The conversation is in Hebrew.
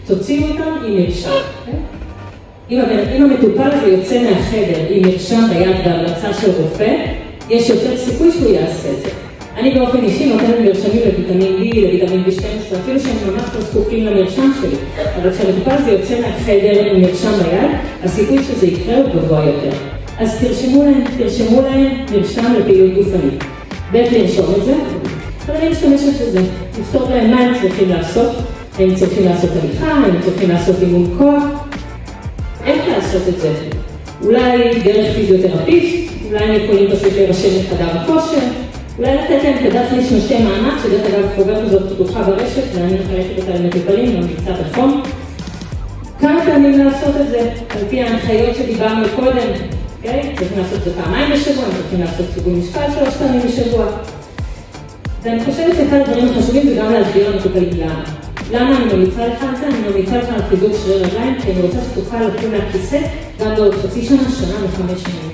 תוציאו אותם עם מרשם. אם המטופל הזה יוצא מהחדר עם מרשם ביד והמלצה של רופא, יש יותר סיכוי שהוא יעשה את זה. אני באופן אישי נותנת מרשמים לויטמין D, לויטמין B12, אפילו שהם ממש לא זקוקים למרשם שלי. אבל כשהמטופל הזה יוצא מהחדר עם מרשם ביד, הסיכוי שזה יקרה הוא גבוה יותר. אז תרשמו להם מרשם לפעילות גופנית. ואיך לרשום את זה? אבל אני משתמשת בזה. לפתור להם מה הם צריכים לעשות. הם צריכים לעשות הליכה, הם צריכים לעשות אימון כוח. איך לעשות את זה? אולי דרך פיזיותרפיסט, אולי הם יכולים פשוט להירשם לחדר הכושר, אולי לתת להם כדף משמשי מעמד, שדרך אגב חוברת הזאת פתוחה ברשת, ואני מחלקת אותה למטופלים, גם נמצא בחום. כמה פעמים לעשות את זה? על פי ההנחיות שדיברנו קודם, צריכים לעשות את זה פעמיים בשבוע, צריכים לעשות סיבוב משקל 3 פעמים בשבוע. ואני חושבת שאחד הדברים החשובים זה גם להסביר למטופלים למה. למה אני ממליצה לך על זה? אני ממליצה לך על חיזוק שריר רגליים, כי אני רוצה שתוכל לקום מהכיסא גם בעוד חצי שנה, שנה ו5 שנים.